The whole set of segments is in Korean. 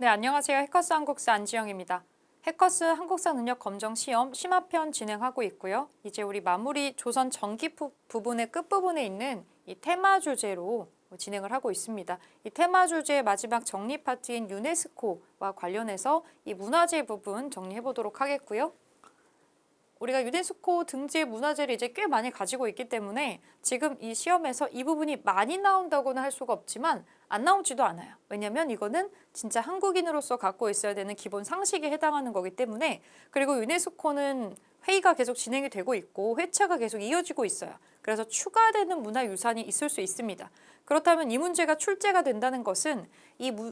네, 안녕하세요. 해커스 한국사 안지영입니다. 해커스 한국사 능력 검정 시험 심화편 진행하고 있고요. 이제 우리 마무리 조선 전기 부분의 끝부분에 있는 이 테마 주제로 진행을 하고 있습니다. 이 테마 주제의 마지막 정리 파트인 유네스코와 관련해서 이 문화재 부분 정리해 보도록 하겠고요. 우리가 유네스코 등재 문화재를 이제 꽤 많이 가지고 있기 때문에 지금 이 시험에서 이 부분이 많이 나온다고는 할 수가 없지만 안 나오지도 않아요. 왜냐면 이거는 진짜 한국인으로서 갖고 있어야 되는 기본 상식에 해당하는 거기 때문에. 그리고 유네스코는 회의가 계속 진행이 되고 있고 회차가 계속 이어지고 있어요. 그래서 추가되는 문화유산이 있을 수 있습니다. 그렇다면 이 문제가 출제가 된다는 것은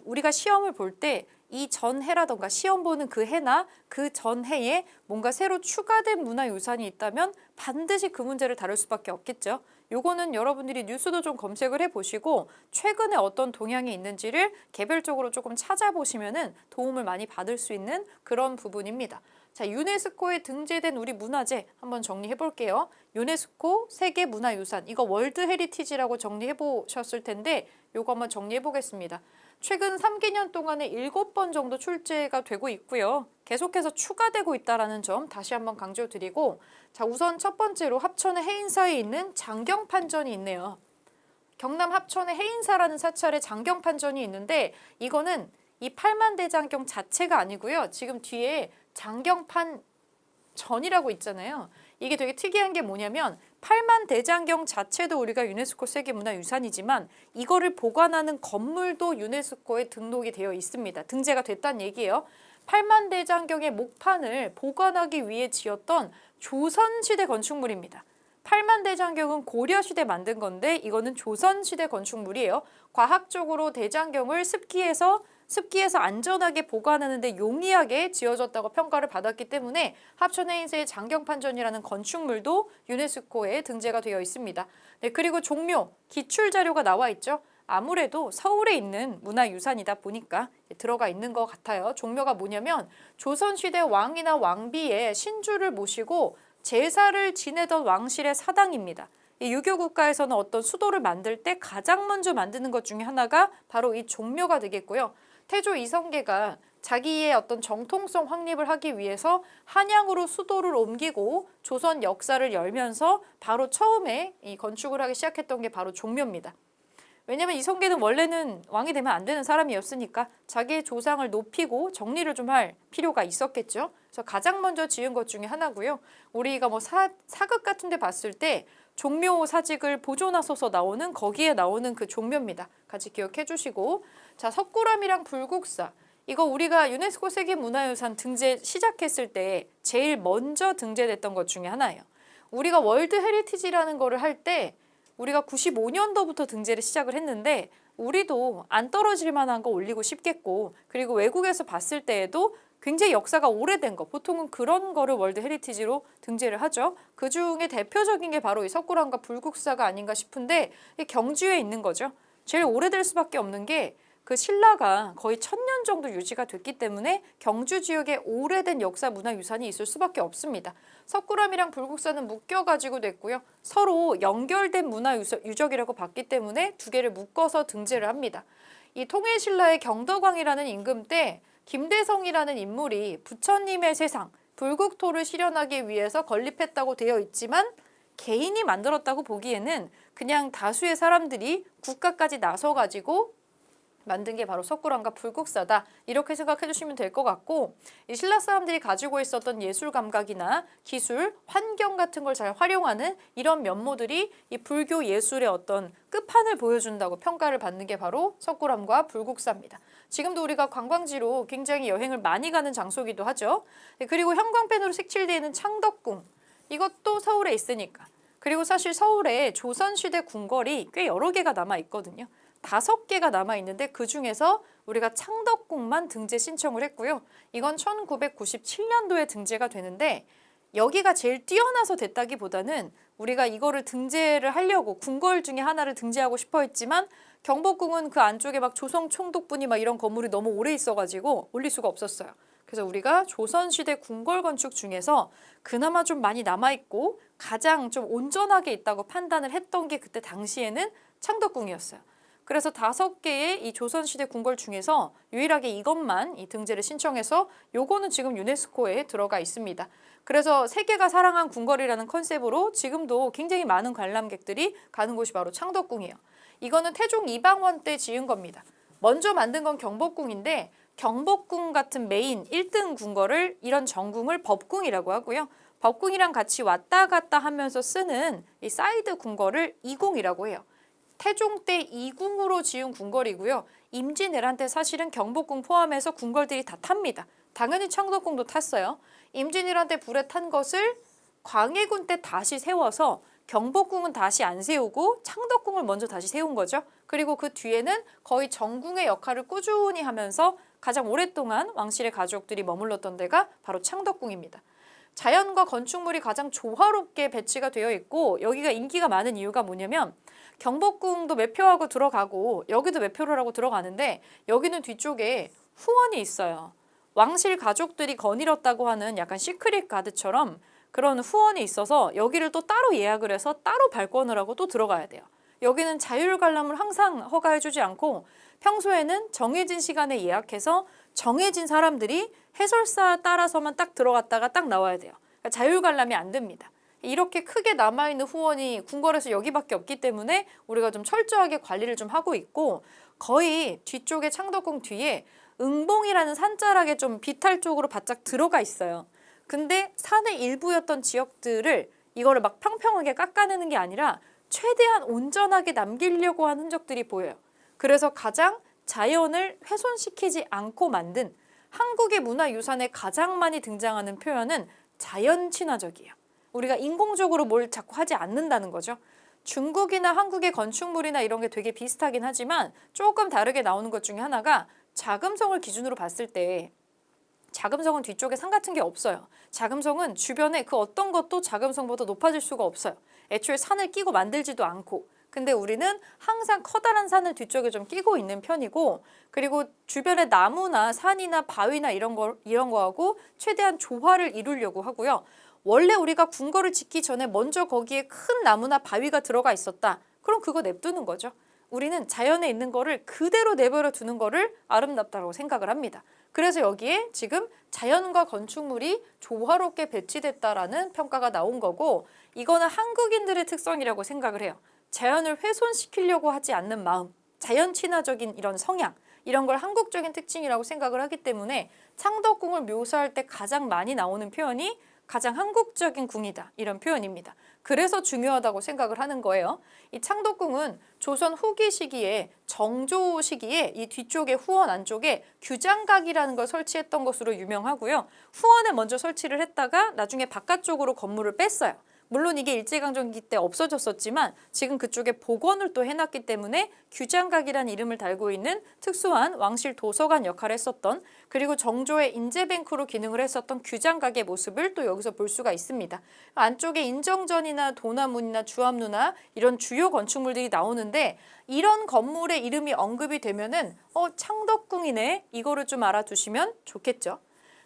우리가 시험을 볼 때 이 전해라던가 시험 보는 그 해나 그 전해에 뭔가 새로 추가된 문화유산이 있다면 반드시 그 문제를 다룰 수밖에 없겠죠. 요거는 여러분들이 뉴스도 좀 검색을 해보시고 최근에 어떤 동향이 있는지를 개별적으로 조금 찾아보시면은 도움을 많이 받을 수 있는 그런 부분입니다. 자, 유네스코에 등재된 우리 문화재 한번 정리해 볼게요. 유네스코 세계문화유산, 이거 월드 헤리티지라고 정리해 보셨을 텐데 요거 한번 정리해 보겠습니다. 최근 3개년 동안에 7번 정도 출제가 되고 있고요. 계속해서 추가되고 있다는 점 다시 한번 강조드리고, 자, 우선 첫 번째로 합천의 해인사에 있는 장경판전이 있네요. 경남 합천의 해인사라는 사찰에 장경판전이 있는데 이거는 이 팔만대장경 자체가 아니고요. 지금 뒤에 장경판전이라고 있잖아요. 이게 되게 특이한 게 뭐냐면 팔만대장경 자체도 우리가 유네스코 세계문화유산이지만 이거를 보관하는 건물도 유네스코에 등록이 되어 있습니다. 등재가 됐다는 얘기예요. 팔만대장경의 목판을 보관하기 위해 지었던 조선시대 건축물입니다. 팔만대장경은 고려시대 만든 건데 이거는 조선시대 건축물이에요. 과학적으로 대장경을 습기에서 안전하게 보관하는 데 용이하게 지어졌다고 평가를 받았기 때문에 합천해인사의 장경판전이라는 건축물도 유네스코에 등재가 되어 있습니다. 네, 그리고 종묘, 기출자료가 나와 있죠. 아무래도 서울에 있는 문화유산이다 보니까 들어가 있는 것 같아요. 종묘가 뭐냐면 조선시대 왕이나 왕비의 신주를 모시고 제사를 지내던 왕실의 사당입니다. 이 유교 국가에서는 어떤 수도를 만들 때 가장 먼저 만드는 것 중에 하나가 바로 이 종묘가 되겠고요. 태조 이성계가 자기의 어떤 정통성 확립을 하기 위해서 한양으로 수도를 옮기고 조선 역사를 열면서 바로 처음에 이 건축을 하기 시작했던 게 바로 종묘입니다. 왜냐면 이성계는 원래는 왕이 되면 안 되는 사람이었으니까 자기의 조상을 높이고 정리를 좀 할 필요가 있었겠죠. 그래서 가장 먼저 지은 것 중에 하나고요. 우리가 뭐 사극 같은 데 봤을 때 종묘 사직을 보존하소서 나오는 거기에 나오는 그 종묘입니다. 같이 기억해 주시고, 자, 석굴암이랑 불국사, 이거 우리가 유네스코 세계문화유산 등재 시작했을 때 제일 먼저 등재됐던 것 중에 하나예요. 우리가 월드 헤리티지라는 거를 할 때 우리가 95년도부터 등재를 시작을 했는데 우리도 안 떨어질 만한 거 올리고 싶겠고, 그리고 외국에서 봤을 때에도 굉장히 역사가 오래된 거, 보통은 그런 거를 월드 헤리티지로 등재를 하죠. 그중에 대표적인 게 바로 이 석굴암과 불국사가 아닌가 싶은데 경주에 있는 거죠. 제일 오래될 수밖에 없는 게 그 신라가 거의 1000년 정도 유지가 됐기 때문에 경주 지역에 오래된 역사 문화유산이 있을 수밖에 없습니다. 석굴암이랑 불국사는 묶여가지고 됐고요. 서로 연결된 문화유적이라고 봤기 때문에 두 개를 묶어서 등재를 합니다. 이 통일신라의 경덕왕이라는 임금 때 김대성이라는 인물이 부처님의 세상, 불국토를 실현하기 위해서 건립했다고 되어 있지만 개인이 만들었다고 보기에는 그냥 다수의 사람들이 국가까지 나서가지고 만든 게 바로 석굴암과 불국사다. 이렇게 생각해 주시면 될 것 같고, 이 신라 사람들이 가지고 있었던 예술 감각이나 기술, 환경 같은 걸 잘 활용하는 이런 면모들이 이 불교 예술의 어떤 끝판을 보여준다고 평가를 받는 게 바로 석굴암과 불국사입니다. 지금도 우리가 관광지로 굉장히 여행을 많이 가는 장소이기도 하죠. 그리고 형광펜으로 색칠되어 있는 창덕궁, 이것도 서울에 있으니까. 그리고 사실 서울에 조선시대 궁궐이 꽤 여러 개가 남아 있거든요. 5개가 남아있는데 그중에서 우리가 창덕궁만 등재 신청을 했고요. 이건 1997년도에 등재가 되는데 여기가 제일 뛰어나서 됐다기보다는 우리가 이거를 등재를 하려고 궁궐 중에 하나를 등재하고 싶어 했지만 경복궁은 그 안쪽에 막 조성 총독분이 막 이런 건물이 너무 오래 있어가지고 올릴 수가 없었어요. 그래서 우리가 조선시대 궁궐 건축 중에서 그나마 좀 많이 남아있고 가장 좀 온전하게 있다고 판단을 했던 게 그때 당시에는 창덕궁이었어요. 그래서 5개의 이 조선시대 궁궐 중에서 유일하게 이것만 이 등재를 신청해서 요거는 지금 유네스코에 들어가 있습니다. 그래서 세계가 사랑한 궁궐이라는 컨셉으로 지금도 굉장히 많은 관람객들이 가는 곳이 바로 창덕궁이에요. 이거는 태종 이방원 때 지은 겁니다. 먼저 만든 건 경복궁인데 경복궁 같은 메인 1등 궁궐을 이런 정궁을 법궁이라고 하고요. 법궁이랑 같이 왔다 갔다 하면서 쓰는 이 사이드 궁궐을 이궁이라고 해요. 태종 때 이궁으로 지은 궁궐이고요. 임진왜란 때 사실은 경복궁 포함해서 궁궐들이 다 탑니다. 당연히 창덕궁도 탔어요. 임진왜란 때 불에 탄 것을 광해군 때 다시 세워서 경복궁은 다시 안 세우고 창덕궁을 먼저 다시 세운 거죠. 그리고 그 뒤에는 거의 정궁의 역할을 꾸준히 하면서 가장 오랫동안 왕실의 가족들이 머물렀던 데가 바로 창덕궁입니다. 자연과 건축물이 가장 조화롭게 배치가 되어 있고 여기가 인기가 많은 이유가 뭐냐면 경복궁도 매표하고 들어가고 여기도 매표를 하고 들어가는데 여기는 뒤쪽에 후원이 있어요. 왕실 가족들이 거닐었다고 하는 약간 시크릿 가드처럼 그런 후원이 있어서 여기를 또 따로 예약을 해서 따로 발권을 하고 또 들어가야 돼요. 여기는 자율 관람을 항상 허가해주지 않고 평소에는 정해진 시간에 예약해서 정해진 사람들이 해설사 따라서만 딱 들어갔다가 딱 나와야 돼요. 그러니까 자율 관람이 안 됩니다. 이렇게 크게 남아있는 후원이 궁궐에서 여기밖에 없기 때문에 우리가 좀 철저하게 관리를 좀 하고 있고 거의 뒤쪽에 창덕궁 뒤에 응봉이라는 산자락에 좀 비탈 쪽으로 바짝 들어가 있어요. 근데 산의 일부였던 지역들을 이거를 막 평평하게 깎아내는 게 아니라 최대한 온전하게 남기려고 한 흔적들이 보여요. 그래서 가장 자연을 훼손시키지 않고 만든 한국의 문화유산에 가장 많이 등장하는 표현은 자연 친화적이에요. 우리가 인공적으로 뭘 자꾸 하지 않는다는 거죠. 중국이나 한국의 건축물이나 이런 게 되게 비슷하긴 하지만 조금 다르게 나오는 것 중에 하나가 자금성을 기준으로 봤을 때 자금성은 뒤쪽에 산 같은 게 없어요. 자금성은 주변에 그 어떤 것도 자금성보다 높아질 수가 없어요. 애초에 산을 끼고 만들지도 않고. 근데 우리는 항상 커다란 산을 뒤쪽에 좀 끼고 있는 편이고 그리고 주변에 나무나 산이나 바위나 이런 거하고 최대한 조화를 이루려고 하고요. 원래 우리가 궁궐을 짓기 전에 먼저 거기에 큰 나무나 바위가 들어가 있었다. 그럼 그거 냅두는 거죠. 우리는 자연에 있는 거를 그대로 내버려 두는 거를 아름답다고 생각을 합니다. 그래서 여기에 지금 자연과 건축물이 조화롭게 배치됐다라는 평가가 나온 거고 이거는 한국인들의 특성이라고 생각을 해요. 자연을 훼손시키려고 하지 않는 마음, 자연 친화적인 이런 성향, 이런 걸 한국적인 특징이라고 생각을 하기 때문에 창덕궁을 묘사할 때 가장 많이 나오는 표현이 가장 한국적인 궁이다 이런 표현입니다. 그래서 중요하다고 생각을 하는 거예요. 이 창덕궁은 조선 후기 시기에 정조 시기에 이 뒤쪽에 후원 안쪽에 규장각이라는 걸 설치했던 것으로 유명하고요. 후원에 먼저 설치를 했다가 나중에 바깥쪽으로 건물을 뺐어요. 물론 이게 일제강점기 때 없어졌었지만 지금 그쪽에 복원을 또 해놨기 때문에 규장각이라는 이름을 달고 있는 특수한 왕실 도서관 역할을 했었던 그리고 정조의 인재뱅크로 기능을 했었던 규장각의 모습을 또 여기서 볼 수가 있습니다. 안쪽에 인정전이나 도나문이나 주암루나 이런 주요 건축물들이 나오는데 이런 건물의 이름이 언급이 되면은 창덕궁이네 이거를 좀 알아두시면 좋겠죠.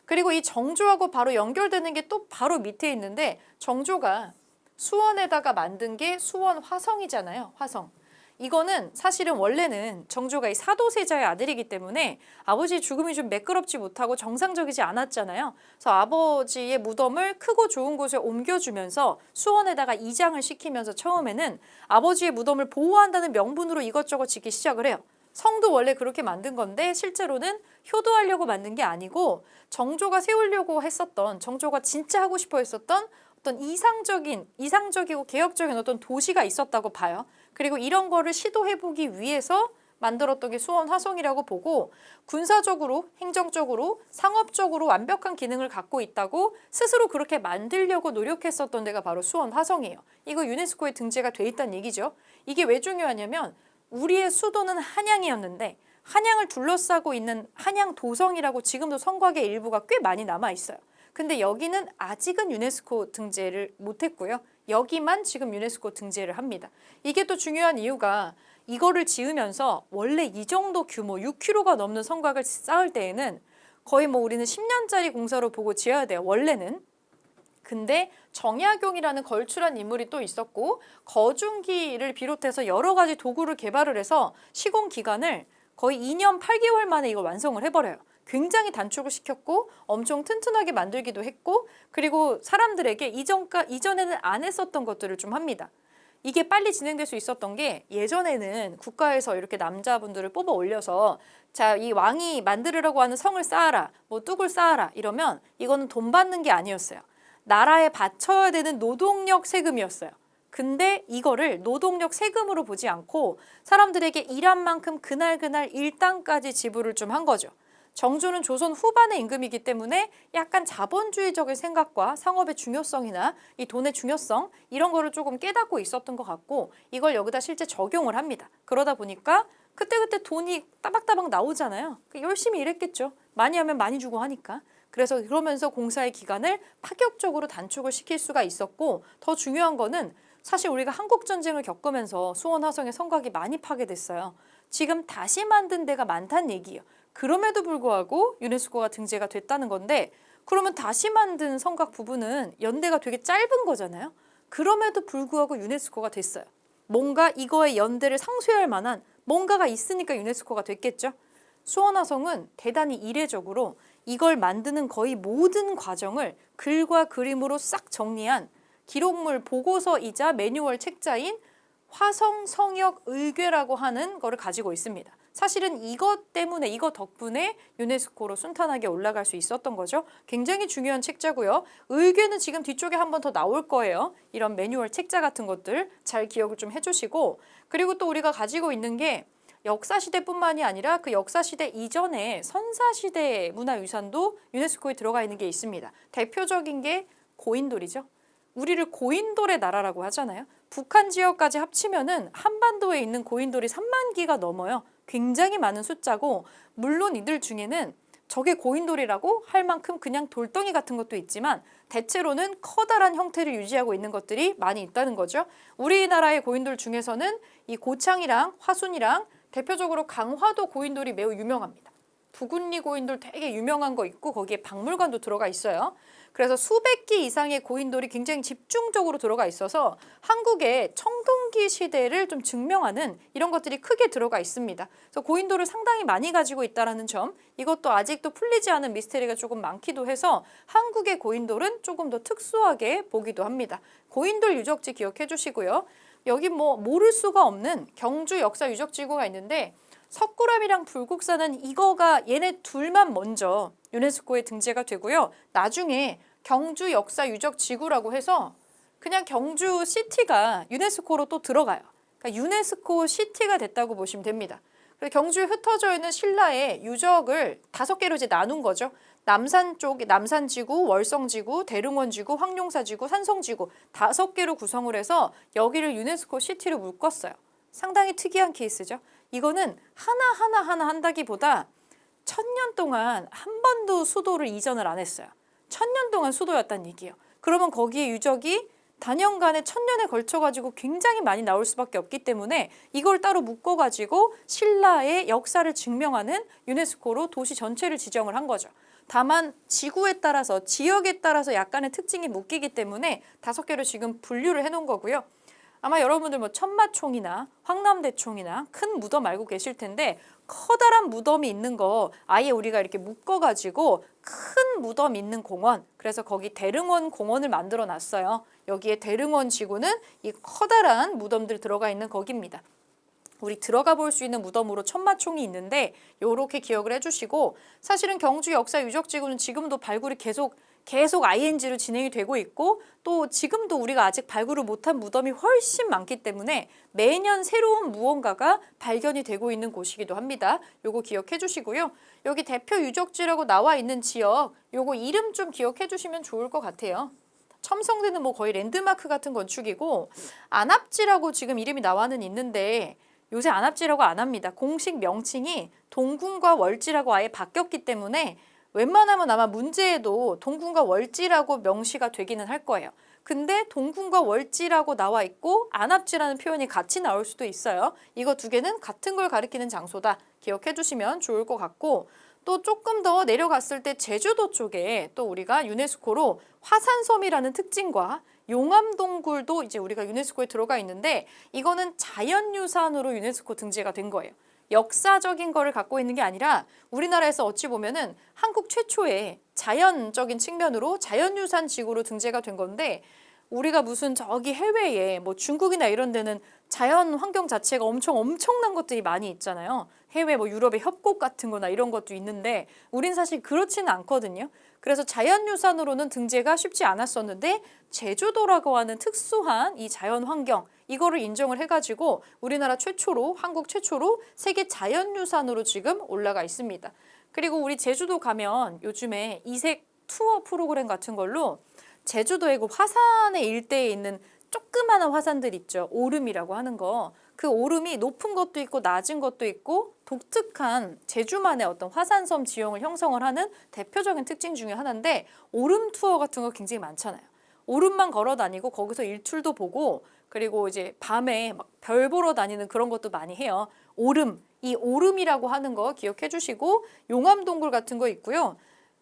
그리고 이 정조하고 바로 연결되는 게 또 바로 밑에 있는데 정조가 수원에다가 만든 게 수원 화성이잖아요. 화성. 이거는 사실은 원래는 정조가 이 사도세자의 아들이기 때문에 아버지의 죽음이 좀 매끄럽지 못하고 정상적이지 않았잖아요. 그래서 아버지의 무덤을 크고 좋은 곳에 옮겨주면서 수원에다가 이장을 시키면서 처음에는 아버지의 무덤을 보호한다는 명분으로 이것저것 짓기 시작을 해요. 성도 원래 그렇게 만든 건데 실제로는 효도하려고 만든 게 아니고 정조가 세우려고 했었던 정조가 진짜 하고 싶어 했었던 어떤 이상적이고 개혁적인 어떤 도시가 있었다고 봐요. 그리고 이런 거를 시도해보기 위해서 만들었던 게 수원 화성이라고 보고 군사적으로, 행정적으로, 상업적으로 완벽한 기능을 갖고 있다고 스스로 그렇게 만들려고 노력했었던 데가 바로 수원 화성이에요. 이거 유네스코에 등재가 돼 있다는 얘기죠. 이게 왜 중요하냐면 우리의 수도는 한양이었는데 한양을 둘러싸고 있는 한양도성이라고 지금도 성곽의 일부가 꽤 많이 남아있어요. 근데 여기는 아직은 유네스코 등재를 못했고요. 여기만 지금 유네스코 등재를 합니다. 이게 또 중요한 이유가 이거를 지으면서 원래 이 정도 규모 6km가 넘는 성곽을 쌓을 때에는 거의 우리는 10년짜리 공사로 보고 지어야 돼요. 원래는. 근데 정약용이라는 걸출한 인물이 또 있었고 거중기를 비롯해서 여러 가지 도구를 개발을 해서 시공 기간을 거의 2년 8개월 만에 이걸 완성을 해버려요. 굉장히 단축을 시켰고 엄청 튼튼하게 만들기도 했고 그리고 사람들에게 이전에는 안 했었던 것들을 좀 합니다. 이게 빨리 진행될 수 있었던 게 예전에는 국가에서 이렇게 남자분들을 뽑아 올려서 자, 이 왕이 만들으라고 하는 성을 쌓아라, 뭐 뚝을 쌓아라 이러면 이거는 돈 받는 게 아니었어요. 나라에 바쳐야 되는 노동력 세금이었어요. 근데 이거를 노동력 세금으로 보지 않고 사람들에게 일한 만큼 그날 일당까지 지불을 좀 한 거죠. 정조는 조선 후반의 임금이기 때문에 약간 자본주의적인 생각과 상업의 중요성이나 이 돈의 중요성 이런 거를 조금 깨닫고 있었던 것 같고 이걸 여기다 실제 적용을 합니다. 그러다 보니까 그때그때 돈이 따박따박 나오잖아요. 열심히 일했겠죠. 많이 하면 많이 주고 하니까. 그래서 그러면서 공사의 기간을 파격적으로 단축을 시킬 수가 있었고 더 중요한 거는 사실 우리가 한국전쟁을 겪으면서 수원 화성의 성곽이 많이 파괴됐어요. 지금 다시 만든 데가 많다는 얘기예요. 그럼에도 불구하고 유네스코가 등재가 됐다는 건데 그러면 다시 만든 성곽 부분은 연대가 되게 짧은 거잖아요. 그럼에도 불구하고 유네스코가 됐어요. 뭔가 이거의 연대를 상쇄할 만한 뭔가가 있으니까 유네스코가 됐겠죠. 수원화성은 대단히 이례적으로 이걸 만드는 거의 모든 과정을 글과 그림으로 싹 정리한 기록물 보고서이자 매뉴얼 책자인 화성성역의궤라고 하는 거를 가지고 있습니다. 사실은 이것 때문에 이거 덕분에 유네스코로 순탄하게 올라갈 수 있었던 거죠. 굉장히 중요한 책자고요. 의궤는 지금 뒤쪽에 한 번 더 나올 거예요. 이런 매뉴얼 책자 같은 것들 잘 기억을 좀 해주시고 그리고 또 우리가 가지고 있는 게 역사시대뿐만이 아니라 그 역사시대 이전에 선사시대 문화유산도 유네스코에 들어가 있는 게 있습니다. 대표적인 게 고인돌이죠. 우리를 고인돌의 나라라고 하잖아요. 북한 지역까지 합치면은 한반도에 있는 고인돌이 3만 기가 넘어요. 굉장히 많은 숫자고 물론 이들 중에는 저게 고인돌이라고 할 만큼 그냥 돌덩이 같은 것도 있지만 대체로는 커다란 형태를 유지하고 있는 것들이 많이 있다는 거죠. 우리나라의 고인돌 중에서는 이 고창이랑 화순이랑 대표적으로 강화도 고인돌이 매우 유명합니다. 부군리 고인돌 되게 유명한 거 있고 거기에 박물관도 들어가 있어요. 그래서 수백 기 이상의 고인돌이 굉장히 집중적으로 들어가 있어서 한국의 청동기 시대를 좀 증명하는 이런 것들이 크게 들어가 있습니다. 그래서 고인돌을 상당히 많이 가지고 있다는 점, 이것도 아직도 풀리지 않은 미스테리가 조금 많기도 해서 한국의 고인돌은 조금 더 특수하게 보기도 합니다. 고인돌 유적지 기억해 주시고요. 여기 뭐 모를 수가 없는 경주 역사 유적지구가 있는데 석굴암이랑 불국사는 이거가 얘네 둘만 먼저 유네스코에 등재가 되고요. 나중에 경주 역사 유적 지구라고 해서 그냥 경주 시티가 유네스코로 또 들어가요. 그러니까 유네스코 시티가 됐다고 보시면 됩니다. 그래서 경주에 흩어져 있는 신라의 유적을 5개로 이제 나눈 거죠. 남산 쪽, 남산지구, 월성지구, 대릉원지구, 황룡사지구, 산성지구 5개로 구성을 해서 여기를 유네스코 시티로 묶었어요. 상당히 특이한 케이스죠. 이거는 하나하나 한다기보다 1000년 동안 한 번도 수도를 이전을 안 했어요. 1000년 동안 수도였다는 얘기예요. 그러면 거기에 유적이 단연간에 1000년에 걸쳐가지고 굉장히 많이 나올 수밖에 없기 때문에 이걸 따로 묶어가지고 신라의 역사를 증명하는 유네스코로 도시 전체를 지정을 한 거죠. 다만 지구에 따라서 지역에 따라서 약간의 특징이 묶이기 때문에 5개로 지금 분류를 해놓은 거고요. 아마 여러분들 뭐 천마총이나 황남대총이나 큰 무덤 알고 계실 텐데 커다란 무덤이 있는 거 아예 우리가 이렇게 묶어가지고 큰 무덤 있는 공원, 그래서 거기 대릉원 공원을 만들어 놨어요. 여기에 대릉원 지구는 이 커다란 무덤들 들어가 있는 거기입니다. 우리 들어가 볼 수 있는 무덤으로 천마총이 있는데 요렇게 기억을 해주시고 사실은 경주 역사 유적지구는 지금도 발굴이 계속 ING로 진행이 되고 있고 또 지금도 우리가 아직 발굴을 못한 무덤이 훨씬 많기 때문에 매년 새로운 무언가가 발견이 되고 있는 곳이기도 합니다. 요거 기억해 주시고요. 여기 대표 유적지라고 나와 있는 지역 요거 이름 좀 기억해 주시면 좋을 것 같아요. 첨성대는 뭐 거의 랜드마크 같은 건축이고 안압지라고 지금 이름이 나와는 있는데 요새 안압지라고 안 합니다. 공식 명칭이 동궁과 월지라고 아예 바뀌었기 때문에 웬만하면 아마 문제에도 동궁과 월지라고 명시가 되기는 할 거예요. 근데 동궁과 월지라고 나와 있고 안압지라는 표현이 같이 나올 수도 있어요. 이거 2개는 같은 걸 가리키는 장소다. 기억해 주시면 좋을 것 같고 또 조금 더 내려갔을 때 제주도 쪽에 또 우리가 유네스코로 화산섬이라는 특징과 용암동굴도 이제 우리가 유네스코에 들어가 있는데 이거는 자연유산으로 유네스코 등재가 된 거예요. 역사적인 거를 갖고 있는 게 아니라 우리나라에서 어찌 보면은 한국 최초의 자연적인 측면으로 자연유산 지구로 등재가 된 건데 우리가 무슨 저기 해외에 뭐 중국이나 이런 데는 자연 환경 자체가 엄청난 것들이 많이 있잖아요. 해외 뭐 유럽의 협곡 같은 거나 이런 것도 있는데 우린 사실 그렇지는 않거든요. 그래서 자연유산으로는 등재가 쉽지 않았었는데 제주도라고 하는 특수한 이 자연 환경 이거를 인정을 해가지고 우리나라 최초로 한국 최초로 세계 자연유산으로 지금 올라가 있습니다. 그리고 우리 제주도 가면 요즘에 이색 투어 프로그램 같은 걸로 제주도의 그 화산의 일대에 있는 조그마한 화산들 있죠. 오름이라고 하는 거. 그 오름이 높은 것도 있고 낮은 것도 있고 독특한 제주만의 어떤 화산섬 지형을 형성을 하는 대표적인 특징 중에 하나인데 오름 투어 같은 거 굉장히 많잖아요. 오름만 걸어 다니고 거기서 일출도 보고 그리고 이제 밤에 막 별 보러 다니는 그런 것도 많이 해요. 오름, 이 오름이라고 하는 거 기억해 주시고 용암동굴 같은 거 있고요.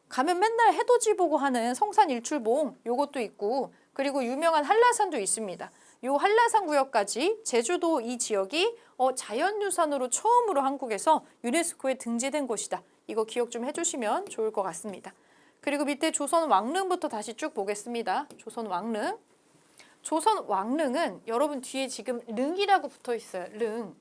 가면 맨날 해돋이 보고 하는 성산 일출봉 요것도 있고 그리고 유명한 한라산도 있습니다. 요 한라산 구역까지 제주도 이 지역이 자연유산으로 처음으로 한국에서 유네스코에 등재된 곳이다. 이거 기억 좀 해주시면 좋을 것 같습니다. 그리고 밑에 조선 왕릉부터 다시 쭉 보겠습니다. 조선 왕릉. 조선 왕릉은 여러분 뒤에 지금 릉이라고 붙어 있어요. 릉.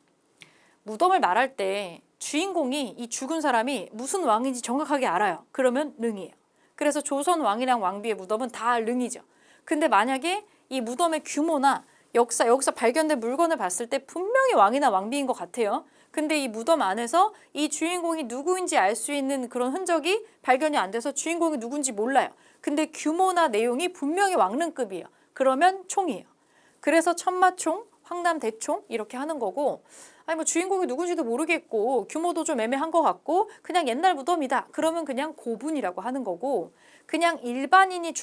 무덤을 말할 때 주인공이 이 죽은 사람이 무슨 왕인지 정확하게 알아요. 그러면 릉이에요. 그래서 조선 왕이랑 왕비의 무덤은 다 릉이죠. 근데 만약에 이 무덤의 규모나 여기서 발견된 물건을 봤을 때 분명히 왕이나 왕비인 것 같아요. 근데 이 무덤 안에서 이 주인공이 누구인지 알 수 있는 그런 흔적이 발견이 안 돼서 주인공이 누군지 몰라요. 근데 규모나 내용이 분명히 왕릉급이에요. 그러면 총이에요. 그래서 천마총, 황남대총 이렇게 하는 거고 아니 뭐 주인공이 누군지도 모르겠고 규모도 좀 애매한 것 같고 그냥 옛날 무덤이다. 그러면 그냥 고분이라고 하는 거고 그냥 일반인이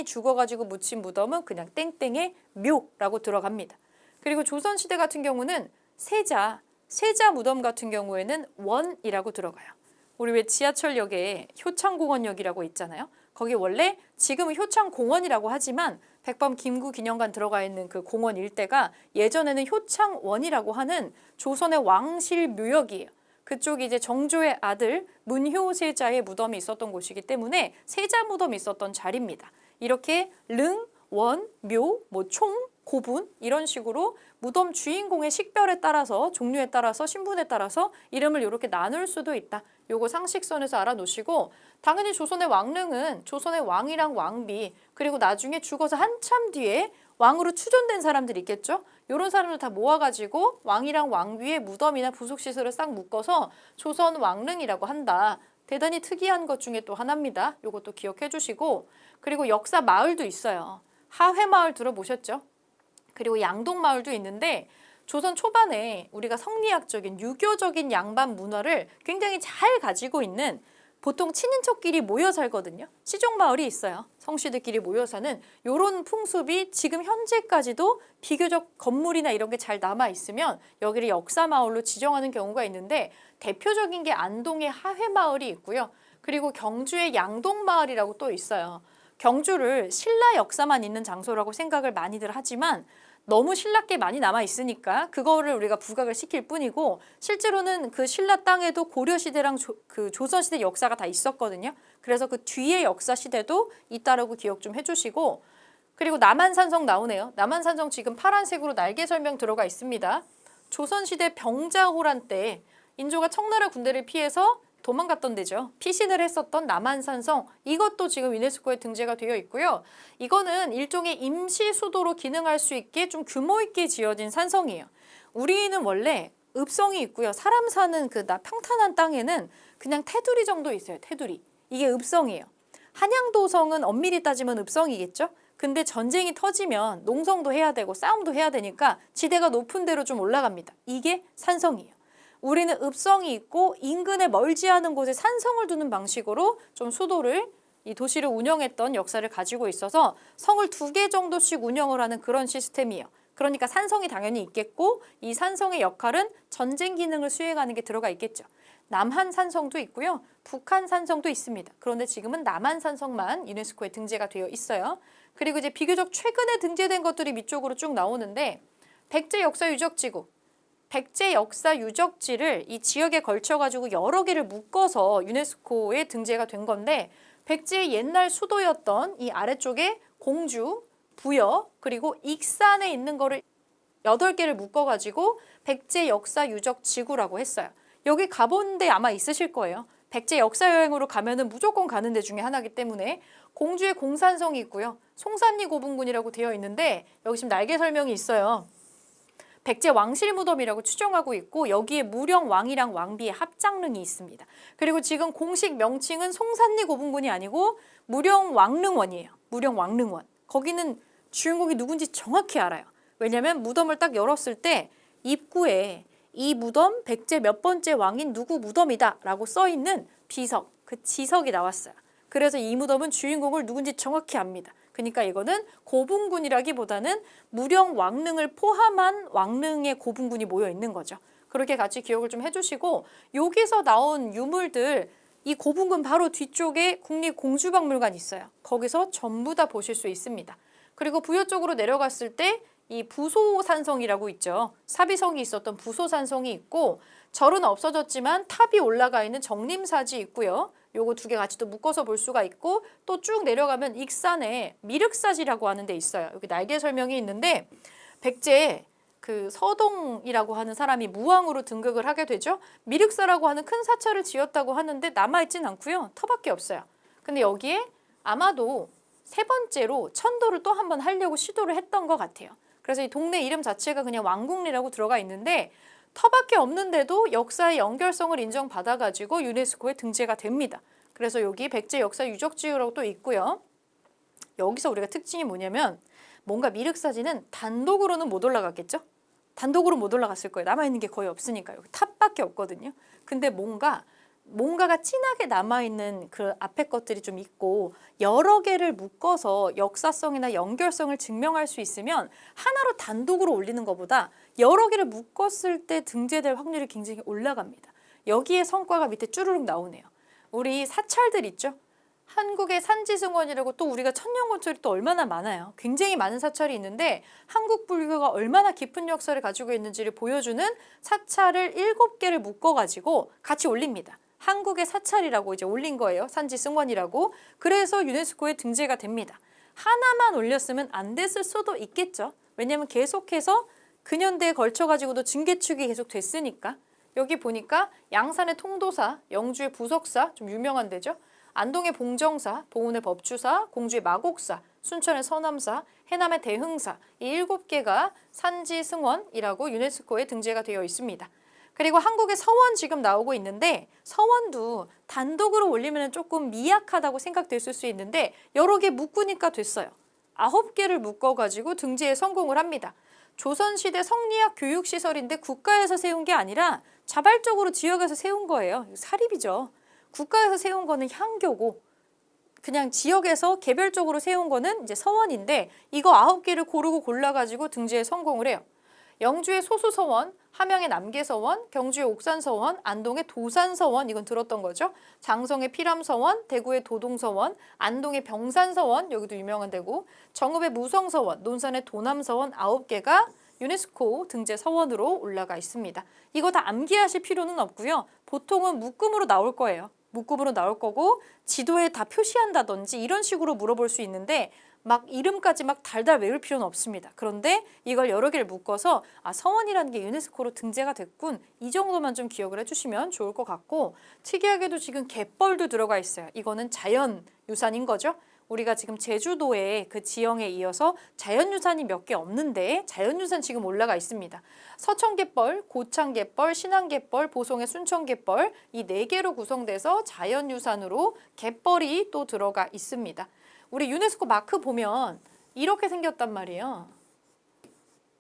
죽어가지고 묻힌 무덤은 그냥 땡땡의 묘라고 들어갑니다. 그리고 조선시대 같은 경우는 세자 무덤 같은 경우에는 원이라고 들어가요. 우리 왜 지하철역에 효창공원역이라고 있잖아요. 거기 원래 지금은 효창공원이라고 하지만 백범 김구 기념관 들어가 있는 그 공원 일대가 예전에는 효창원이라고 하는 조선의 왕실 묘역이에요. 그쪽이 이제 정조의 아들 문효세자의 무덤이 있었던 곳이기 때문에 세자 무덤이 있었던 자리입니다. 이렇게 릉, 원, 묘, 뭐 총, 고분 이런 식으로 무덤 주인공의 식별에 따라서 종류에 따라서 신분에 따라서 이름을 이렇게 나눌 수도 있다. 요거 상식선에서 알아놓으시고 당연히 조선의 왕릉은 조선의 왕이랑 왕비 그리고 나중에 죽어서 한참 뒤에 왕으로 추존된 사람들이 있겠죠. 이런 사람들 다 모아가지고 왕이랑 왕비의 무덤이나 부속시설을 싹 묶어서 조선 왕릉이라고 한다. 대단히 특이한 것 중에 또 하나입니다. 요것도 기억해 주시고 그리고 역사 마을도 있어요. 하회마을 들어보셨죠? 그리고 양동마을도 있는데 조선 초반에 우리가 성리학적인 유교적인 양반 문화를 굉장히 잘 가지고 있는 보통 친인척끼리 모여 살거든요. 시종마을이 있어요. 성씨들끼리 모여 사는 이런 풍습이 지금 현재까지도 비교적 건물이나 이런 게 잘 남아 있으면 여기를 역사마을로 지정하는 경우가 있는데 대표적인 게 안동의 하회마을이 있고요. 그리고 경주의 양동마을이라고 또 있어요. 경주를 신라 역사만 있는 장소라고 생각을 많이들 하지만 너무 신라께 많이 남아 있으니까 그거를 우리가 부각을 시킬 뿐이고 실제로는 그 신라 땅에도 고려시대랑 그 조선시대 역사가 다 있었거든요. 그래서 그 뒤에 역사 시대도 있다라고 기억 좀 해주시고 그리고 남한산성 나오네요. 남한산성 지금 파란색으로 날개 설명 들어가 있습니다. 조선시대 병자호란 때 인조가 청나라 군대를 피해서 도망갔던 데죠. 피신을 했었던 남한산성 이것도 지금 유네스코에 등재가 되어 있고요. 이거는 일종의 임시 수도로 기능할 수 있게 좀 규모 있게 지어진 산성이에요. 우리는 원래 읍성이 있고요. 사람 사는 그 평탄한 땅에는 그냥 테두리 정도 있어요. 테두리. 이게 읍성이에요. 한양도성은 엄밀히 따지면 읍성이겠죠. 근데 전쟁이 터지면 농성도 해야 되고 싸움도 해야 되니까 지대가 높은 데로 좀 올라갑니다. 이게 산성이에요. 우리는 읍성이 있고 인근에 멀지 않은 곳에 산성을 두는 방식으로 좀 수도를 이 도시를 운영했던 역사를 가지고 있어서 성을 2개 정도씩 운영을 하는 그런 시스템이에요. 그러니까 산성이 당연히 있겠고 이 산성의 역할은 전쟁 기능을 수행하는 게 들어가 있겠죠. 남한산성도 있고요. 북한산성도 있습니다. 그런데 지금은 남한산성만 유네스코에 등재가 되어 있어요. 그리고 이제 비교적 최근에 등재된 것들이 밑쪽으로 쭉 나오는데 백제 역사 유적지고 백제 역사 유적지를 이 지역에 걸쳐가지고 여러 개를 묶어서 유네스코에 등재가 된 건데 백제의 옛날 수도였던 이 아래쪽에 공주, 부여, 그리고 익산에 있는 거를 8개를 묶어가지고 백제 역사 유적 지구라고 했어요. 여기 가본 데 아마 있으실 거예요. 백제 역사 여행으로 가면은 무조건 가는 데 중에 하나이기 때문에 공주의 공산성이 있고요. 송산리 고분군이라고 되어 있는데 여기 지금 날개 설명이 있어요. 백제 왕실 무덤이라고 추정하고 있고 여기에 무령 왕이랑 왕비의 합장릉이 있습니다. 그리고 지금 공식 명칭은 송산리 고분군이 아니고 무령 왕릉원이에요. 무령 왕릉원. 거기는 주인공이 누군지 정확히 알아요. 왜냐하면 무덤을 딱 열었을 때 입구에 이 무덤 백제 몇 번째 왕인 누구 무덤이다 라고 써있는 비석, 그 지석이 나왔어요. 그래서 이 무덤은 주인공을 누군지 정확히 압니다. 그러니까 이거는 고분군이라기보다는 무령 왕릉을 포함한 왕릉의 고분군이 모여 있는 거죠. 그렇게 같이 기억을 좀 해주시고 여기서 나온 유물들 이 고분군 바로 뒤쪽에 국립공주박물관 있어요. 거기서 전부 다 보실 수 있습니다. 그리고 부여 쪽으로 내려갔을 때 이 부소산성이라고 있죠. 사비성이 있었던 부소산성이 있고 절은 없어졌지만 탑이 올라가 있는 정림사지 있고요. 요거 2개 같이 또 묶어서 볼 수가 있고 또 쭉 내려가면 익산에 미륵사지라고 하는 데 있어요. 여기 날개 설명이 있는데 백제 그 서동이라고 하는 사람이 무왕으로 등극을 하게 되죠. 미륵사라고 하는 큰 사찰을 지었다고 하는데 남아있진 않고요. 터밖에 없어요. 근데 여기에 아마도 3번째로 천도를 또 한 번 하려고 시도를 했던 것 같아요. 그래서 이 동네 이름 자체가 그냥 왕궁리라고 들어가 있는데 터밖에 없는데도 역사의 연결성을 인정받아가지고 유네스코에 등재가 됩니다. 그래서 여기 백제 역사 유적지라고 또 있고요. 여기서 우리가 특징이 뭐냐면 뭔가 미륵사지는 단독으로는 못 올라갔겠죠? 단독으로 못 올라갔을 거예요. 남아있는 게 거의 없으니까 여기 탑밖에 없거든요. 근데 뭔가가 진하게 남아있는 그 앞에 것들이 좀 있고 여러 개를 묶어서 역사성이나 연결성을 증명할 수 있으면 하나로 단독으로 올리는 것보다 여러 개를 묶었을 때 등재될 확률이 굉장히 올라갑니다. 여기에 성과가 밑에 쭈루룩 나오네요. 우리 사찰들 있죠? 한국의 산지승원이라고 또 우리가 천년건설이 또 얼마나 많아요. 굉장히 많은 사찰이 있는데 한국 불교가 얼마나 깊은 역사를 가지고 있는지를 보여주는 사찰을 7개를 묶어가지고 같이 올립니다. 한국의 사찰이라고 이제 올린 거예요. 산지승원이라고. 그래서 유네스코에 등재가 됩니다. 하나만 올렸으면 안 됐을 수도 있겠죠. 왜냐하면 계속해서 근현대에 걸쳐가지고도 증개축이 계속 됐으니까. 여기 보니까 양산의 통도사, 영주의 부석사, 좀 유명한 데죠. 안동의 봉정사, 보은의 법주사, 공주의 마곡사, 순천의 서남사, 해남의 대흥사 이 7개가 산지승원이라고 유네스코에 등재가 되어 있습니다. 그리고 한국의 서원 지금 나오고 있는데 서원도 단독으로 올리면 조금 미약하다고 생각됐을 수 있는데 여러 개 묶으니까 됐어요. 9개를 묶어가지고 등재에 성공을 합니다. 조선시대 성리학 교육시설인데 국가에서 세운 게 아니라 자발적으로 지역에서 세운 거예요. 사립이죠. 국가에서 세운 거는 향교고 그냥 지역에서 개별적으로 세운 거는 이제 서원인데 이거 9개를 고르고 골라가지고 등재에 성공을 해요. 영주의 소수서원, 함양의 남계서원, 경주의 옥산서원, 안동의 도산서원 이건 들었던 거죠. 장성의 피람서원, 대구의 도동서원, 안동의 병산서원 여기도 유명한 데고 정읍의 무성서원, 논산의 도남서원 9개가 유네스코 등재 서원으로 올라가 있습니다. 이거 다 암기하실 필요는 없고요. 보통은 묶음으로 나올 거예요. 묶음으로 나올 거고 지도에 다 표시한다든지 이런 식으로 물어볼 수 있는데 막 이름까지 막 달달 외울 필요는 없습니다. 그런데 이걸 여러 개를 묶어서 서원이라는 게 유네스코로 등재가 됐군. 이 정도만 좀 기억을 해주시면 좋을 것 같고 특이하게도 지금 갯벌도 들어가 있어요. 이거는 자연유산인 거죠. 우리가 지금 제주도의 그 지형에 이어서 자연유산이 몇 개 없는데 자연유산 지금 올라가 있습니다. 서천갯벌, 고창갯벌, 신안갯벌, 보송의 순천갯벌 이 4개로 구성돼서 자연유산으로 갯벌이 또 들어가 있습니다. 우리 유네스코 마크 보면 이렇게 생겼단 말이에요.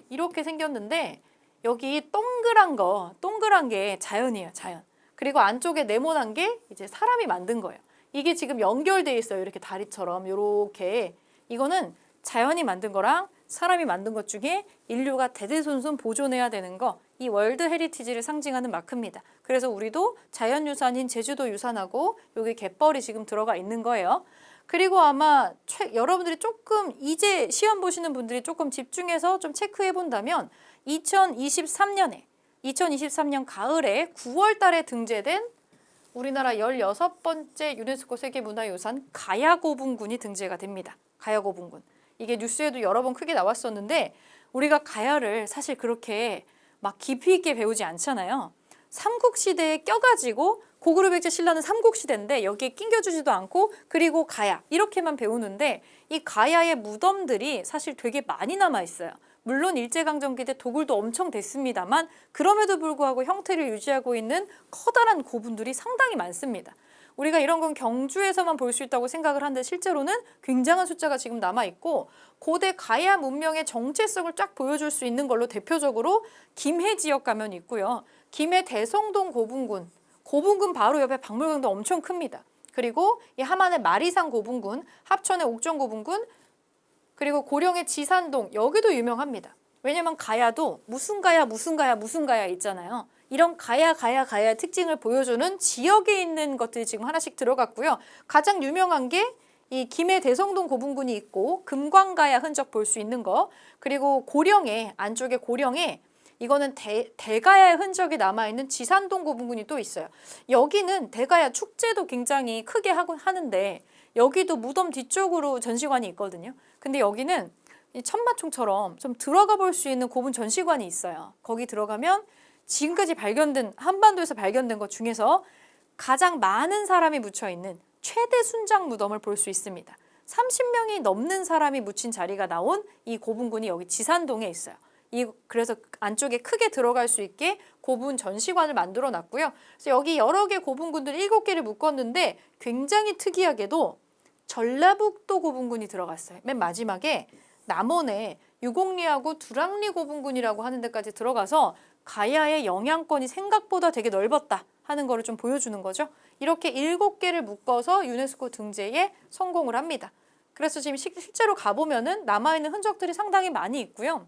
이렇게 생겼는데 여기 동그란 게 자연이에요. 자연. 그리고 안쪽에 네모난 게 이제 사람이 만든 거예요. 이게 지금 연결돼 있어요. 이렇게 다리처럼 이렇게. 이거는 자연이 만든 거랑 사람이 만든 것 중에 인류가 대대손손 보존해야 되는 거, 이 월드 헤리티지를 상징하는 마크입니다. 그래서 우리도 자연유산인 제주도 유산하고 여기 갯벌이 지금 들어가 있는 거예요. 그리고 아마 여러분들이 조금 이제 시험 보시는 분들이 조금 집중해서 좀 체크해 본다면 2023년 가을에 9월 달에 등재된 우리나라 16번째 유네스코 세계문화유산 가야고분군이 등재가 됩니다. 가야고분군. 이게 뉴스에도 여러 번 크게 나왔었는데 우리가 가야를 사실 그렇게 막 깊이 있게 배우지 않잖아요. 삼국시대에 껴가지고 고구려 백제 신라는 삼국시대인데 여기에 낑겨주지도 않고 그리고 가야 이렇게만 배우는데 이 가야의 무덤들이 사실 되게 많이 남아있어요. 물론 일제강점기 때 도굴도 엄청 됐습니다만 그럼에도 불구하고 형태를 유지하고 있는 커다란 고분들이 상당히 많습니다. 우리가 이런 건 경주에서만 볼 수 있다고 생각을 하는데 실제로는 굉장한 숫자가 지금 남아있고 고대 가야 문명의 정체성을 쫙 보여줄 수 있는 걸로 대표적으로 김해 지역 가면 있고요. 김해 대성동 고분군, 고분군 바로 옆에 박물관도 엄청 큽니다. 그리고 이 함안의 마리산 고분군, 합천의 옥정 고분군, 그리고 고령의 지산동 여기도 유명합니다. 왜냐면 가야도 무슨 가야 있잖아요. 이런 가야의 특징을 보여주는 지역에 있는 것들이 지금 하나씩 들어갔고요. 가장 유명한 게 이 김해 대성동 고분군이 있고 금광가야 흔적 볼 수 있는 거, 그리고 고령에 안쪽에 고령에 이거는 대가야의 흔적이 남아있는 지산동 고분군이 또 있어요. 여기는 대가야 축제도 굉장히 크게 하는데 여기도 무덤 뒤쪽으로 전시관이 있거든요. 근데 여기는 이 천마총처럼 좀 들어가 볼 수 있는 고분 전시관이 있어요. 거기 들어가면 지금까지 한반도에서 발견된 것 중에서 가장 많은 사람이 묻혀있는 최대 순장 무덤을 볼 수 있습니다. 30명이 넘는 사람이 묻힌 자리가 나온 이 고분군이 여기 지산동에 있어요. 그래서 안쪽에 크게 들어갈 수 있게 고분 전시관을 만들어 놨고요. 그래서 여기 여러 개 고분군들 7개를 묶었는데 굉장히 특이하게도 전라북도 고분군이 들어갔어요. 맨 마지막에 남원에 유곡리하고 두랑리 고분군이라고 하는 데까지 들어가서 가야의 영향권이 생각보다 되게 넓었다 하는 거를 좀 보여주는 거죠. 이렇게 7개를 묶어서 유네스코 등재에 성공을 합니다. 그래서 지금 실제로 가보면은 남아있는 흔적들이 상당히 많이 있고요.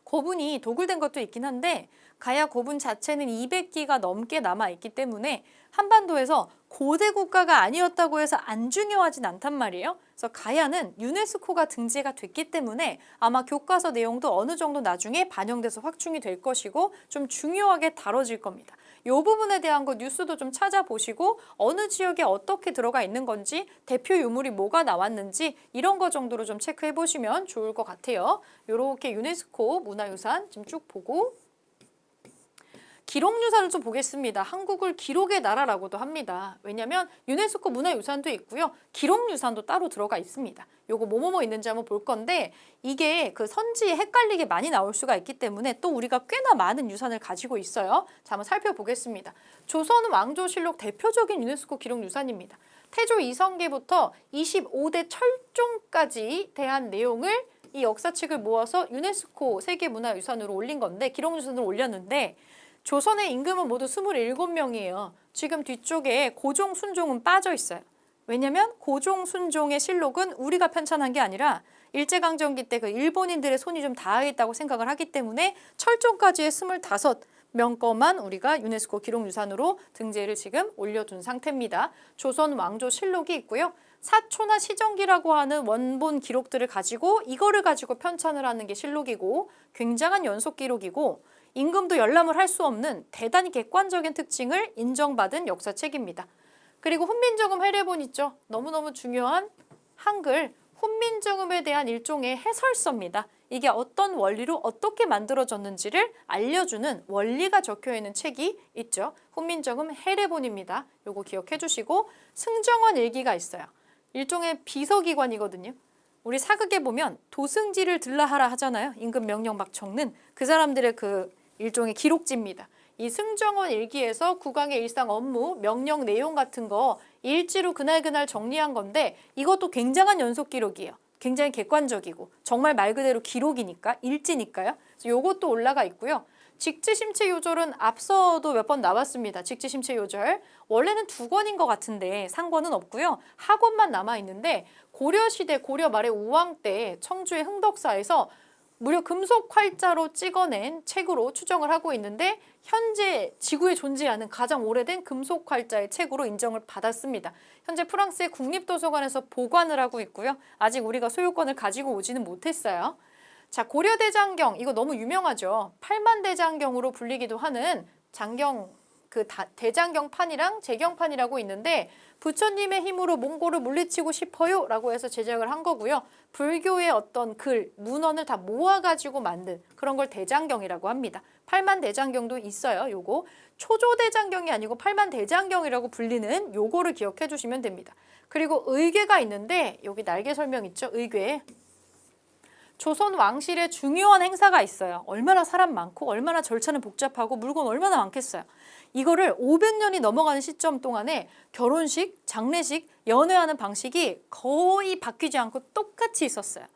고분이 도굴된 것도 있긴 한데 가야 고분 자체는 200기가 넘게 남아있기 때문에 한반도에서 고대 국가가 아니었다고 해서 안 중요하진 않단 말이에요. 그래서 가야는 유네스코가 등재가 됐기 때문에 아마 교과서 내용도 어느 정도 나중에 반영돼서 확충이 될 것이고 좀 중요하게 다뤄질 겁니다. 이 부분에 대한 거 뉴스도 좀 찾아보시고 어느 지역에 어떻게 들어가 있는 건지 대표 유물이 뭐가 나왔는지 이런 거 정도로 좀 체크해 보시면 좋을 것 같아요. 이렇게 유네스코 문화유산 좀 쭉 보고 기록유산을 좀 보겠습니다. 한국을 기록의 나라라고도 합니다. 왜냐하면 유네스코 문화유산도 있고요. 기록유산도 따로 들어가 있습니다. 요거 뭐뭐뭐 있는지 한번 볼 건데 이게 그 선지에 헷갈리게 많이 나올 수가 있기 때문에 또 우리가 꽤나 많은 유산을 가지고 있어요. 자, 한번 살펴보겠습니다. 조선 왕조실록 대표적인 유네스코 기록유산입니다. 태조 이성계부터 25대 철종까지 대한 내용을 이 역사책을 모아서 유네스코 세계문화유산으로 올린 건데 기록유산으로 올렸는데 조선의 임금은 모두 27명이에요. 지금 뒤쪽에 고종, 순종은 빠져 있어요. 왜냐면 고종, 순종의 실록은 우리가 편찬한 게 아니라 일제강점기 때 그 일본인들의 손이 좀 닿아 있다고 생각을 하기 때문에 철종까지의 25명 거만 우리가 유네스코 기록유산으로 등재를 지금 올려둔 상태입니다. 조선 왕조 실록이 있고요. 사초나 시정기라고 하는 원본 기록들을 가지고 이거를 가지고 편찬을 하는 게 실록이고 굉장한 연속 기록이고 임금도 열람을 할 수 없는 대단히 객관적인 특징을 인정받은 역사책입니다. 그리고 훈민정음 해례본 있죠. 너무너무 중요한 한글 훈민정음에 대한 일종의 해설서입니다. 이게 어떤 원리로 어떻게 만들어졌는지를 알려주는 원리가 적혀있는 책이 있죠. 훈민정음 해례본입니다. 요거 기억해 주시고 승정원 일기가 있어요. 일종의 비서기관이거든요. 우리 사극에 보면 도승지를 들라하라 하잖아요. 임금 명령 막 적는 그 사람들의 그 일종의 기록지입니다. 이 승정원 일기에서 국왕의 일상 업무, 명령 내용 같은 거 일지로 그날 정리한 건데 이것도 굉장한 연속 기록이에요. 굉장히 객관적이고 정말 말 그대로 기록이니까 일지니까요. 그래서 이것도 올라가 있고요. 직지심체 요절은 앞서도 몇 번 나왔습니다. 직지심체 요절. 원래는 2권인 것 같은데 상권은 없고요. 하권만 남아있는데 고려시대 고려 말의 우왕 때 청주의 흥덕사에서 무려 금속 활자로 찍어낸 책으로 추정을 하고 있는데 현재 지구에 존재하는 가장 오래된 금속 활자의 책으로 인정을 받았습니다. 현재 프랑스의 국립도서관에서 보관을 하고 있고요. 아직 우리가 소유권을 가지고 오지는 못했어요. 자, 고려대장경 이거 너무 유명하죠. 팔만대장경으로 불리기도 하는 장경 대장경판이랑 제경판이라고 있는데 부처님의 힘으로 몽골을 물리치고 싶어요 라고 해서 제작을 한 거고요. 불교의 어떤 글, 문헌을 다 모아가지고 만든 그런 걸 대장경이라고 합니다. 팔만대장경도 있어요. 요거 초조대장경이 아니고 팔만대장경이라고 불리는 요거를 기억해 주시면 됩니다. 그리고 의궤가 있는데 여기 날개 설명 있죠. 의궤. 조선 왕실의 중요한 행사가 있어요. 얼마나 사람 많고 얼마나 절차는 복잡하고 물건 얼마나 많겠어요. 이거를 500년이 넘어가는 시점 동안에 결혼식, 장례식, 연회하는 방식이 거의 바뀌지 않고 똑같이 있었어요.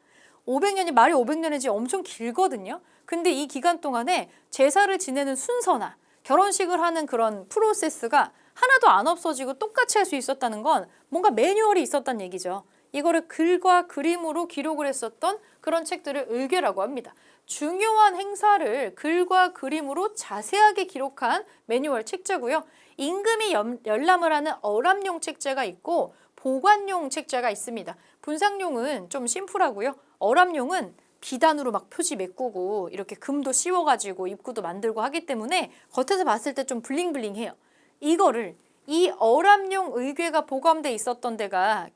500년이 말이 500년이지 엄청 길거든요. 근데 이 기간 동안에 제사를 지내는 순서나 결혼식을 하는 그런 프로세스가 하나도 안 없어지고 똑같이 할 수 있었다는 건 뭔가 매뉴얼이 있었다는 얘기죠. 이거를 글과 그림으로 기록을 했었던 그런 책들을 의궤라고 합니다. 중요한 행사를 글과 그림으로 자세하게 기록한 매뉴얼 책자고요. 임금이 열람을 하는 어람용 책자가 있고 보관용 책자가 있습니다. 분상용은 좀 심플하고요. 어람용은 비단으로 막 표지 메꾸고 이렇게 금도 씌워가지고 입구도 만들고 하기 때문에 겉에서 봤을 때 좀 블링블링해요. 이거를 이 어람용 의궤가 보관돼 있었던 데가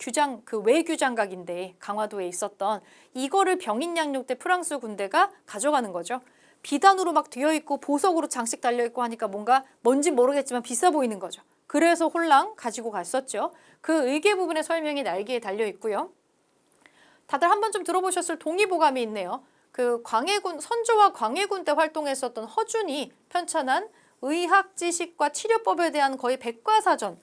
외규장각인데 강화도에 있었던 이거를 병인양육 때 프랑스 군대가 가져가는 거죠. 비단으로 막 되어 있고 보석으로 장식 달려 있고 하니까 뭔지 모르겠지만 비싸 보이는 거죠. 그래서 홀랑 가지고 갔었죠. 그 의궤 부분의 설명이 날개에 달려 있고요. 다들 한 번쯤 들어보셨을 동의보감이 있네요. 그 선조와 광해군 때 활동했었던 허준이 편찬한 의학 지식과 치료법에 대한 거의 백과사전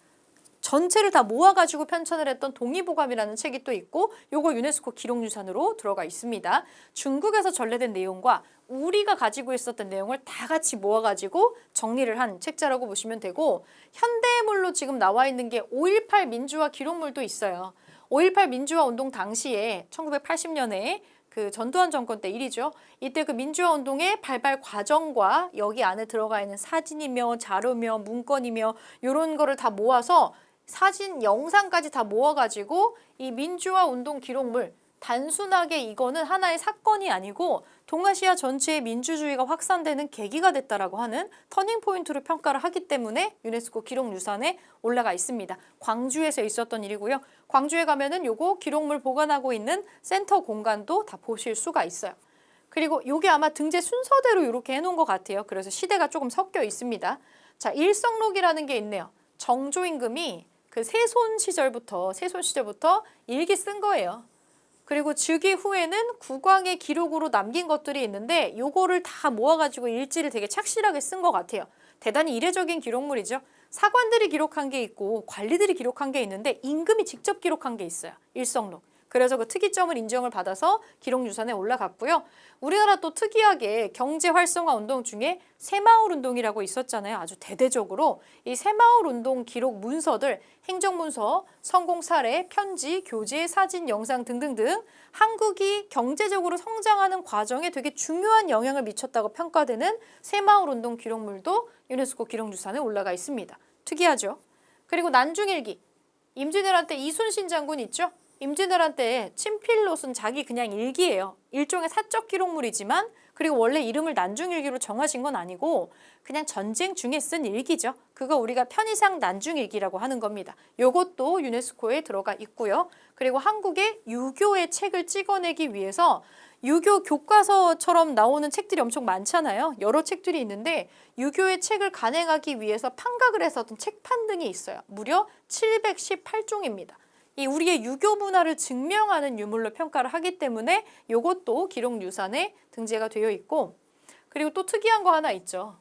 전체를 다 모아가지고 편찬을 했던 동의보감이라는 책이 또 있고 요거 유네스코 기록유산으로 들어가 있습니다. 중국에서 전래된 내용과 우리가 가지고 있었던 내용을 다 같이 모아가지고 정리를 한 책자라고 보시면 되고 현대물로 지금 나와 있는 게 5.18 민주화 기록물도 있어요. 5.18 민주화 운동 당시에 1980년에 그 전두환 정권 때 일이죠. 이때 그 민주화 운동의 발발 과정과 여기 안에 들어가 있는 사진이며 자료며 문건이며 이런 거를 다 모아서 사진, 영상까지 다 모아가지고 이 민주화 운동 기록물 단순하게 이거는 하나의 사건이 아니고 동아시아 전체의 민주주의가 확산되는 계기가 됐다라고 하는 터닝포인트로 평가를 하기 때문에 유네스코 기록유산에 올라가 있습니다. 광주에서 있었던 일이고요. 광주에 가면은 요거 기록물 보관하고 있는 센터 공간도 다 보실 수가 있어요. 그리고 요게 아마 등재 순서대로 이렇게 해놓은 것 같아요. 그래서 시대가 조금 섞여 있습니다. 자, 일성록이라는 게 있네요. 정조 임금이 그 세손 시절부터 일기 쓴 거예요. 그리고 즉위 후에는 국왕의 기록으로 남긴 것들이 있는데 요거를 다 모아가지고 일지를 되게 착실하게 쓴 것 같아요. 대단히 이례적인 기록물이죠. 사관들이 기록한 게 있고 관리들이 기록한 게 있는데 임금이 직접 기록한 게 있어요. 일성록. 그래서 그 특이점을 인정을 받아서 기록유산에 올라갔고요. 우리나라 또 특이하게 경제 활성화 운동 중에 새마을 운동이라고 있었잖아요. 아주 대대적으로 이 새마을 운동 기록 문서들, 행정문서, 성공 사례, 편지, 교재, 사진, 영상 등등등 한국이 경제적으로 성장하는 과정에 되게 중요한 영향을 미쳤다고 평가되는 새마을 운동 기록물도 유네스코 기록유산에 올라가 있습니다. 특이하죠. 그리고 난중일기, 임진왜란 때 이순신 장군 있죠. 임진왜란 때 친필롯은 자기 그냥 일기예요. 일종의 사적 기록물이지만 그리고 원래 이름을 난중일기로 정하신 건 아니고 그냥 전쟁 중에 쓴 일기죠. 그거 우리가 편의상 난중일기라고 하는 겁니다. 요것도 유네스코에 들어가 있고요. 그리고 한국의 유교의 책을 찍어내기 위해서 유교 교과서처럼 나오는 책들이 엄청 많잖아요. 여러 책들이 있는데 유교의 책을 간행하기 위해서 판각을 했었던 책판 등이 있어요. 무려 718종입니다. 이 우리의 유교 문화를 증명하는 유물로 평가를 하기 때문에 이것도 기록유산에 등재가 되어 있고 그리고 또 특이한 거 하나 있죠.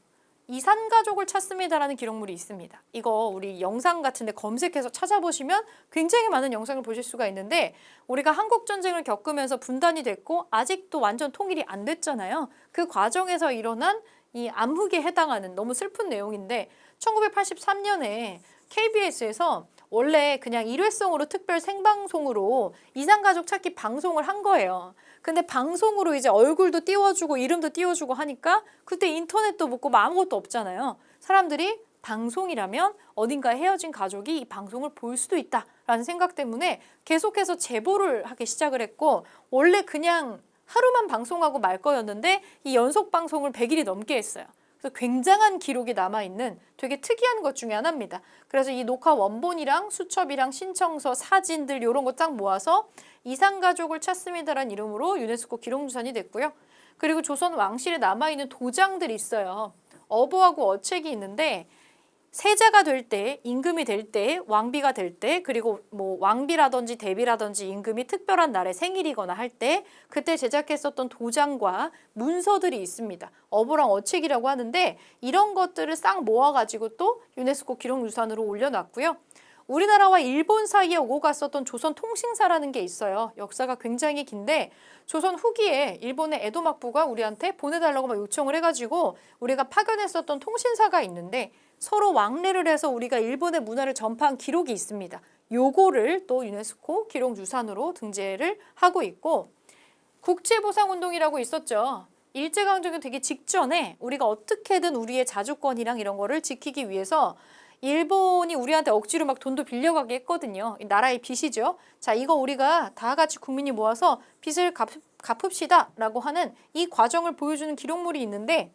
이산가족을 찾습니다라는 기록물이 있습니다. 이거 우리 영상 같은 데 검색해서 찾아보시면 굉장히 많은 영상을 보실 수가 있는데 우리가 한국전쟁을 겪으면서 분단이 됐고 아직도 완전 통일이 안 됐잖아요. 그 과정에서 일어난 이 암흑에 해당하는 너무 슬픈 내용인데 1983년에 KBS에서 원래 그냥 일회성으로 특별 생방송으로 이상가족 찾기 방송을 한 거예요. 근데 방송으로 이제 얼굴도 띄워주고 이름도 띄워주고 하니까 그때 인터넷도 없고 뭐 아무것도 없잖아요. 사람들이 방송이라면 어딘가에 헤어진 가족이 이 방송을 볼 수도 있다라는 생각 때문에 계속해서 제보를 하기 시작을 했고 원래 그냥 하루만 방송하고 말 거였는데 이 연속 방송을 100일이 넘게 했어요. 그래서 굉장한 기록이 남아있는 되게 특이한 것 중에 하나입니다. 그래서 이 녹화 원본이랑 수첩이랑 신청서, 사진들 이런 거 딱 모아서 이상가족을 찾습니다라는 이름으로 유네스코 기록유산이 됐고요. 그리고 조선 왕실에 남아있는 도장들이 있어요. 어보하고 어책이 있는데 세자가 될 때, 임금이 될 때, 왕비가 될 때, 그리고 뭐 왕비라든지 대비라든지 임금이 특별한 날에 생일이거나 할 때 그때 제작했었던 도장과 문서들이 있습니다. 어보랑 어책이라고 하는데 이런 것들을 싹 모아가지고 또 유네스코 기록유산으로 올려놨고요. 우리나라와 일본 사이에 오고 갔었던 조선 통신사라는 게 있어요. 역사가 굉장히 긴데 조선 후기에 일본의 에도 막부가 우리한테 보내달라고 막 요청을 해가지고 우리가 파견했었던 통신사가 있는데 서로 왕래를 해서 우리가 일본의 문화를 전파한 기록이 있습니다. 요거를 또 유네스코 기록유산으로 등재를 하고 있고 국제보상운동이라고 있었죠. 일제강점기 되기 직전에 우리가 어떻게든 우리의 자주권이랑 이런 거를 지키기 위해서 일본이 우리한테 억지로 막 돈도 빌려가게 했거든요. 나라의 빚이죠. 자, 이거 우리가 다 같이 국민이 모아서 빚을 갚읍시다 라고 하는 이 과정을 보여주는 기록물이 있는데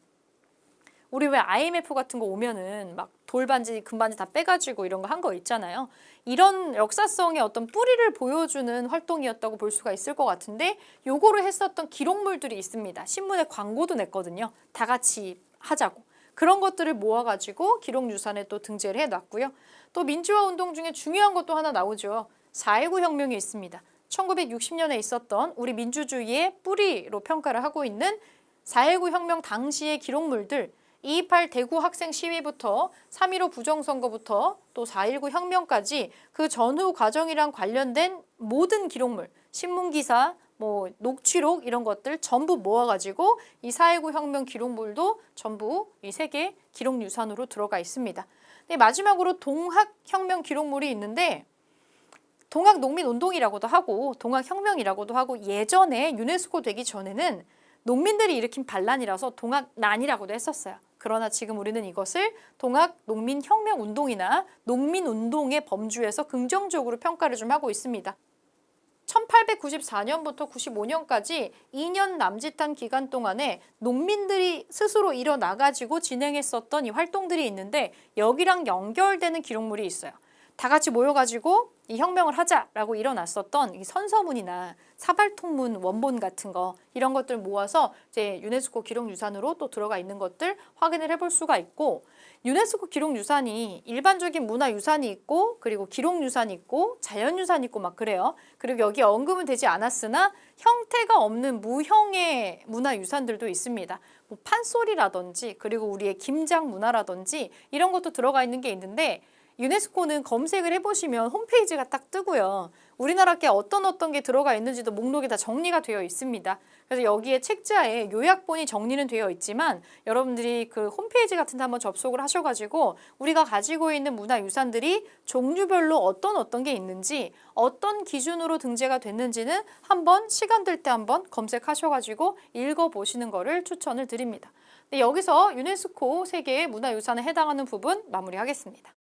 우리 왜 IMF 같은 거 오면은 막 돌반지, 금반지 다 빼가지고 이런 거 한 거 있잖아요. 이런 역사성의 어떤 뿌리를 보여주는 활동이었다고 볼 수가 있을 것 같은데 요거를 했었던 기록물들이 있습니다. 신문에 광고도 냈거든요. 다 같이 하자고. 그런 것들을 모아가지고 기록유산에 또 등재를 해놨고요. 또 민주화 운동 중에 중요한 것도 하나 나오죠. 4.19 혁명이 있습니다. 1960년에 있었던 우리 민주주의의 뿌리로 평가를 하고 있는 4.19 혁명 당시의 기록물들 2.28 대구 학생 시위부터 3.15 부정선거부터 또 4.19 혁명까지 그 전후 과정이랑 관련된 모든 기록물, 신문기사, 뭐 녹취록 이런 것들 전부 모아가지고 이 4.19 혁명 기록물도 전부 이 세계 기록유산으로 들어가 있습니다. 네, 마지막으로 동학혁명 기록물이 있는데 동학농민운동이라고도 하고 동학혁명이라고도 하고 예전에 유네스코 되기 전에는 농민들이 일으킨 반란이라서 동학난이라고도 했었어요. 그러나 지금 우리는 이것을 동학농민혁명운동이나 농민운동의 범주에서 긍정적으로 평가를 좀 하고 있습니다. 1894년부터 95년까지 2년 남짓한 기간 동안에 농민들이 스스로 일어나가지고 진행했었던 이 활동들이 있는데 여기랑 연결되는 기록물이 있어요. 다 같이 모여가지고 이 혁명을 하자라고 일어났었던 이 선서문이나 사발통문 원본 같은 거 이런 것들 모아서 이제 유네스코 기록유산으로 또 들어가 있는 것들 확인을 해볼 수가 있고 유네스코 기록유산이 일반적인 문화유산이 있고 그리고 기록유산이 있고 자연유산이 있고 막 그래요. 그리고 여기 언급은 되지 않았으나 형태가 없는 무형의 문화유산들도 있습니다. 뭐 판소리라든지 그리고 우리의 김장 문화라든지 이런 것도 들어가 있는 게 있는데 유네스코는 검색을 해보시면 홈페이지가 딱 뜨고요. 우리나라 게 어떤 게 들어가 있는지도 목록이 다 정리가 되어 있습니다. 그래서 여기에 책자에 요약본이 정리는 되어 있지만 여러분들이 그 홈페이지 같은 데 한번 접속을 하셔가지고 우리가 가지고 있는 문화유산들이 종류별로 어떤 게 있는지 어떤 기준으로 등재가 됐는지는 한번 시간 될 때 한번 검색하셔가지고 읽어보시는 거를 추천을 드립니다. 네, 여기서 유네스코 세계의 문화유산에 해당하는 부분 마무리하겠습니다.